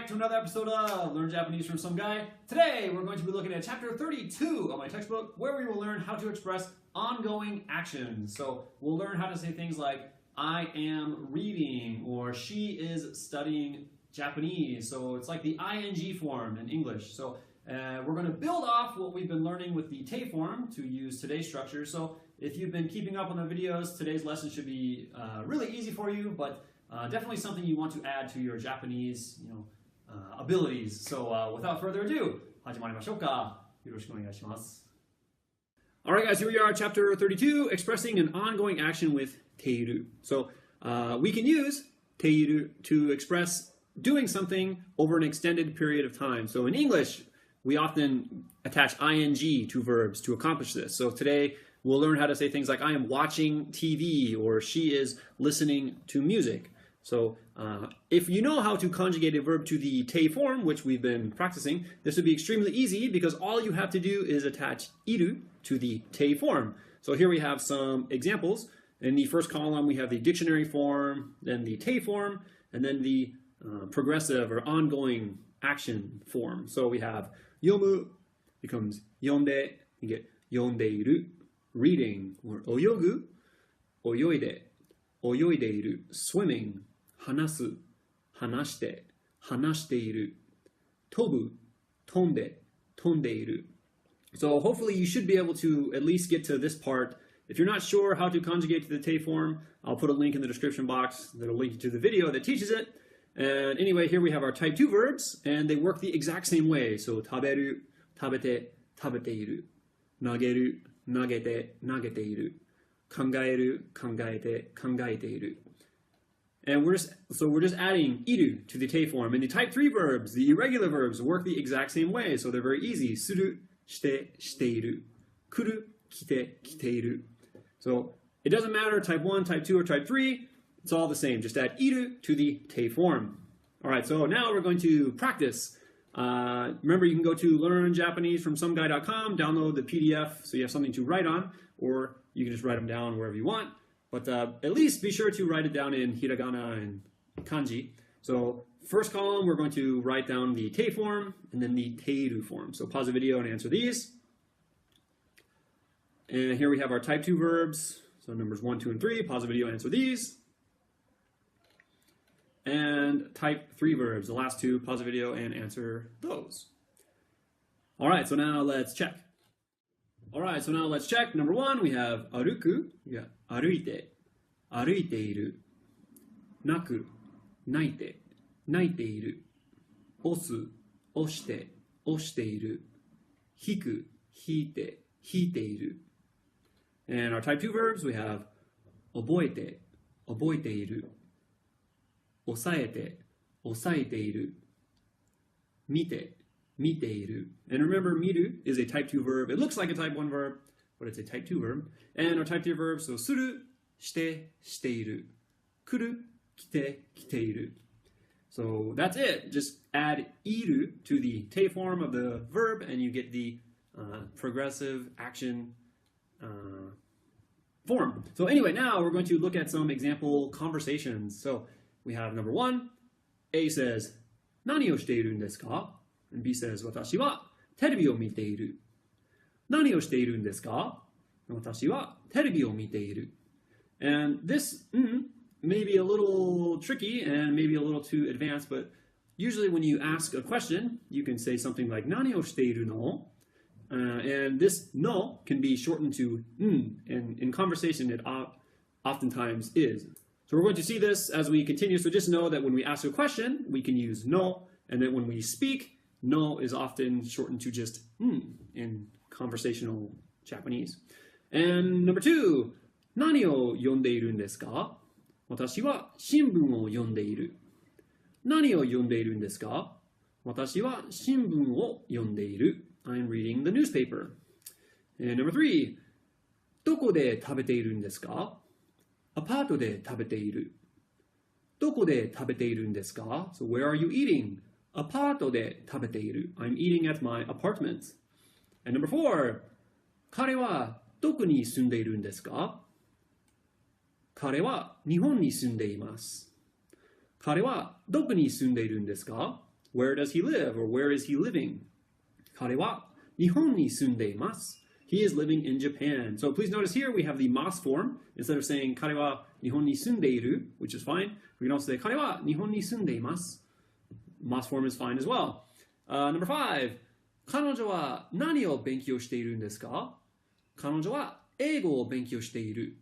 to another episode of Learn Japanese from Some Guy. Today we're going to be looking at chapter 32 of my textbook, where we will learn how to express ongoing actions. So we'll learn how to say things like I am reading or she is studying Japanese. So it's like the ing form in English. So we're going to build off what we've been learning with the te form to use today's structure. So if you've been keeping up on the videos, today's lesson should be really easy for you, but definitely something you want to add to your Japanese, abilities. So without further ado, 始まりましょうか。よろしくお願いします。Alright guys, here we are, chapter 32, expressing an ongoing action with teiru. So we can use teiru to express doing something over an extended period of time. So in English, we often attach ing to verbs to accomplish this. So today, we'll learn how to say things like I am watching TV or she is listening to music. So if you know how to conjugate a verb to the te form, which we've been practicing, this would be extremely easy because all you have to do is attach iru to the te form. So here we have some examples. In the first column, we have the dictionary form, then the te form, and then the progressive or ongoing action form. So we have yomu becomes yonde, you get yondeiru. Reading or oyogu, oyoide, oyoideiru, swimming, hanasu, hanashite, hanashiteiru, tobu, tonde, tondeiru. So hopefully you should be able to at least get to this part. If you're not sure how to conjugate to the te form, I'll put a link in the description box that'll link you to the video that teaches it. And anyway, here we have our type 2 verbs, and they work the exact same way. So taberu, tabete, tabeteiru, nageru, 投げて、投げている。考える、考えて、考えている。And we're just adding iru to the te form. And the type 3 verbs, the irregular verbs, work the exact same way. So they're very easy. する、して、している。来る、来て、来ている。So it doesn't matter type 1, type 2, or type 3. It's all the same. Just add iru to the te form. All right, so now we're going to practice. Remember, you can go to learnjapanesefromsomeguy.com, download the PDF so you have something to write on, or you can just write them down wherever you want. But at least be sure to write it down in hiragana and kanji. So first column, we're going to write down the te form and then the teiru form. So pause the video and answer these. And here we have our type 2 verbs. So numbers 1, 2, and 3. Pause the video and answer these. And type 3 verbs, the last two, pause the video and answer those. All right, so now let's check. All right, so now let's check. Number 1, we have aruku, we got aruite, aruiteiru, naku, naite, naiteiru, osu, oshite, oshiteiru, hiku, hite, hiteiru. And our type 2 verbs, we have oboete, oboiteiru, 抑えて、抑えている。見て、見ている。And remember, miru is a type 2 verb. It looks like a type 1 verb, but it's a type 2 verb. And our type 3 verbs, so する、して、している。来る、来て、来ている。So that's it. Just add iru to the te form of the verb, and you get the progressive action form. So anyway, now we're going to look at some example conversations. So we have number 1, A says, 何をしているんですか? And B says, 私はテレビを見ている。何をしているんですか? 私はテレビを見ている。And this may be a little tricky and maybe a little too advanced, but usually when you ask a question, you can say something like, 何をしているの? And this no can be shortened to and in conversation it oftentimes is. So we're going to see this as we continue. So just know that when we ask a question, we can use no. And then when we speak, no is often shortened to just in conversational Japanese. And number 2, 何を読んでいるんですか? 私は新聞を読んでいる。何を読んでいるんですか? 私は新聞を読んでいる。I'm reading the newspaper. And number 3, どこで食べているんですか? アパートで食べている。どこで食べているんですか? So where are you eating? アパートで食べている。I'm eating at my apartment. And number 4, 彼はどこに住んでいるんですか? 彼は日本に住んでいます。彼はどこに住んでいるんですか? Where does he live or where is he living? 彼は日本に住んでいます。He is living in Japan. So please notice here we have the mas form. Instead of saying 彼は日本に住んでいる, which is fine, we can also say 彼は日本に住んでいます. Mas form is fine as well. Number 5. 彼女は何を勉強しているんですか? 彼女は英語を勉強している。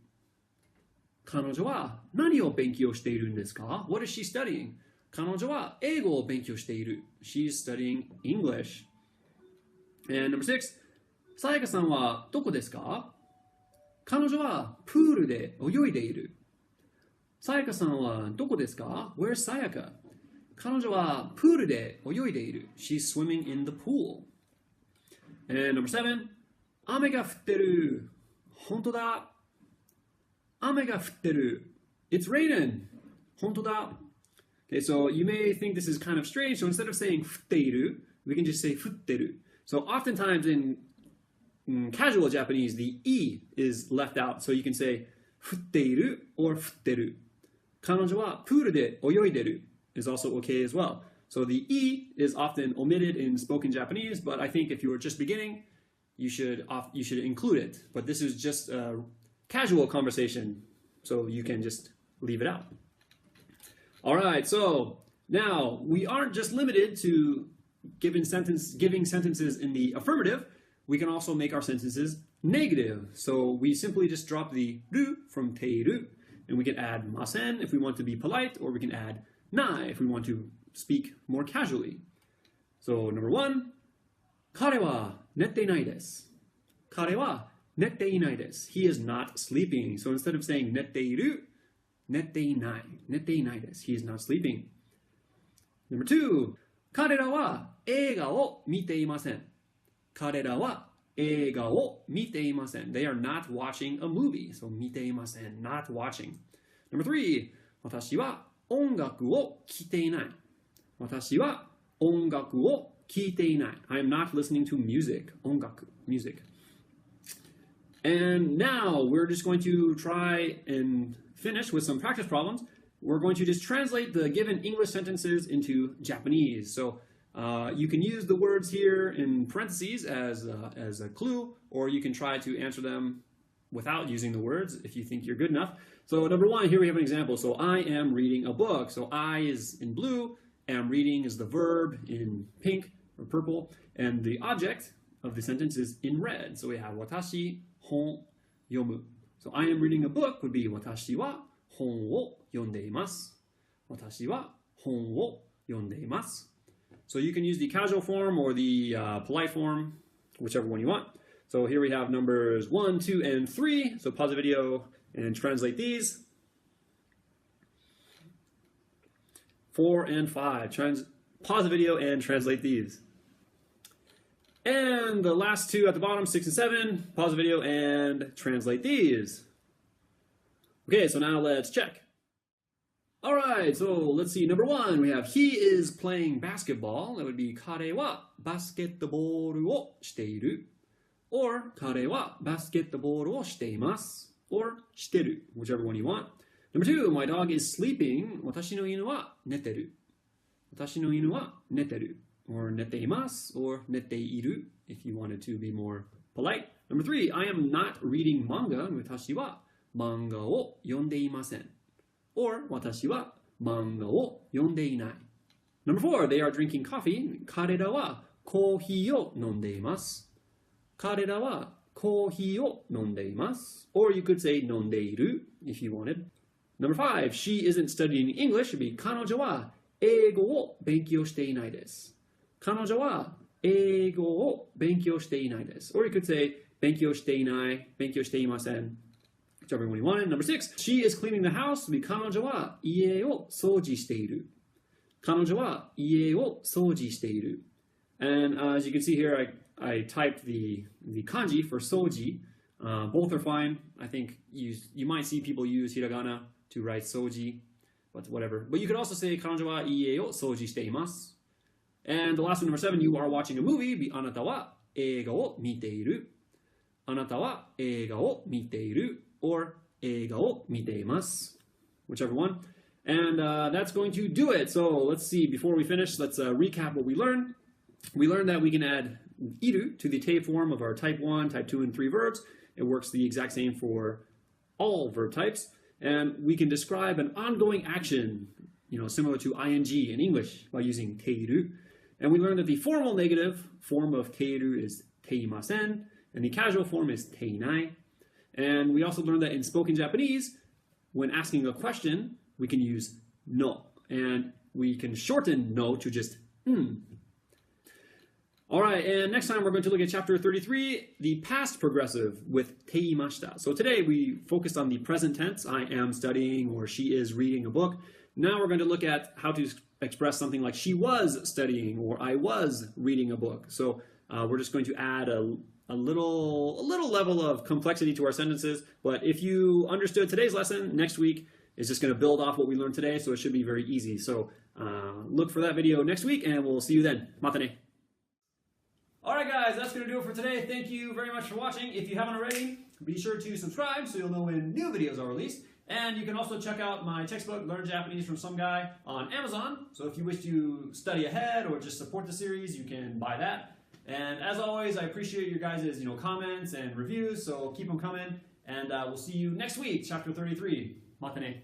彼女は何を勉強しているんですか? What is she studying? 彼女は英語を勉強している。She is studying English. And number 6. さやかさんはどこですか? 彼女はプールで泳いでいる。さやかさんはどこですか? Where's さやか? 彼女はプールで泳いでいる。She's swimming in the pool. And number 7. 雨が降ってる。本当だ。雨が降ってる。It's raining. 本当だ。Okay, so you may think this is kind of strange. So instead of saying 降っている, we can just say 降ってる. So oftentimes in casual Japanese, the E is left out. So you can say 降っている or 降ってる. 彼女はプールで泳いでる is also okay as well. So the E is often omitted in spoken Japanese, but I think if you were just beginning, you should include it. But this is just a casual conversation, so you can just leave it out. All right, so now we aren't just limited to giving sentences in the affirmative. We can also make our sentences negative. So we simply just drop the ru from teiru, and we can add masen if we want to be polite, or we can add nai if we want to speak more casually. So number 1, 彼は寝ていないです。彼は寝ていないです。He is not sleeping. So instead of saying 寝ている, 寝ていない。寝ていないです。He is not sleeping. Number 2, 彼らは映画を見ていません。彼らは映画を見ていません。They are not watching a movie. So 見ていません。not watching. Number 3, 私は音楽を聴いていない。私は音楽を聴いていない。I am not listening to music. 音楽 music. And now we're just going to try and finish with some practice problems. We're going to just translate the given English sentences into Japanese. So you can use the words here in parentheses as a clue, or you can try to answer them without using the words if you think you're good enough. So number 1, here we have an example. So I am reading a book. So I is in blue, am reading is the verb in pink or purple, and the object of the sentence is in red. So we have watashi hon yomu. So I am reading a book would be watashi wa hon wo yonde imasu. Watashi wa hon wo yonde imasu. So you can use the casual form or the polite form, whichever one you want. So here we have numbers 1, 2, and 3. So pause the video and translate these. 4 and 5. Pause the video and translate these. And the last two at the bottom, 6 and 7, pause the video and translate these. Okay, so now let's check. All right, so let's see. Number 1, we have he is playing basketball. That would be 彼はバスケットボールをしている. Or 彼はバスケットボールをしています. Or してる, whichever one you want. Number 2, my dog is sleeping. 私の犬は寝てる. 私の犬は寝てる. Or 寝ています or 寝ている if you wanted to be more polite. Number 3, I am not reading manga. 私は漫画を読んでいません. Or 私は漫画を読んでいない. Number 4, they are drinking coffee. 彼らはコーヒーを飲んでいます. 彼らはコーヒーを飲んでいます. Or you could say 飲んでいる if you wanted. Number 5, she isn't studying English. Would be 彼女は英語を勉強していないです. 彼女は英語を勉強していないです. Or you could say 勉強していない、勉強していません. Whichever one you wanted. Number 6, she is cleaning the house. 彼女は家を掃除している. 彼女は家を掃除している. And as you can see here, I typed the kanji for soji. Both are fine. I think you might see people use hiragana to write soji, but whatever. But you could also say 彼女は家を掃除しています. And the last one, number 7, you are watching a movie. あなたは映画を見ている. あなたは映画を見ている. Or 映画を見ています. Whichever one. And that's going to do it. So let's see, before we finish, let's recap what we learned. We learned that we can add iru to the te form of our type 1, type 2, and 3 verbs. It works the exact same for all verb types. And we can describe an ongoing action, similar to ing in English by using teiru. And we learned that the formal negative form of teiru is teimasen, and the casual form is teinai. And we also learned that in spoken Japanese, when asking a question, we can use no. And we can shorten no to just All right, and next time we're going to look at chapter 33, the past progressive with teimashita. So today we focused on the present tense, I am studying or she is reading a book. Now we're going to look at how to express something like she was studying or I was reading a book. So we're just going to add a little level of complexity to our sentences. But if you understood today's lesson, next week is just going to build off what we learned today, so it should be very easy. So look for that video next week, and we'll see you then. Mata ne. Alright guys, that's going to do it for today. Thank you very much for watching. If you haven't already, be sure to subscribe so you'll know when new videos are released. And you can also check out my textbook, Learn Japanese from Some Guy, on Amazon. So if you wish to study ahead or just support the series, you can buy that. And as always, I appreciate your guys' comments and reviews, so keep them coming. And we'll see you next week, chapter 33. Mata ne.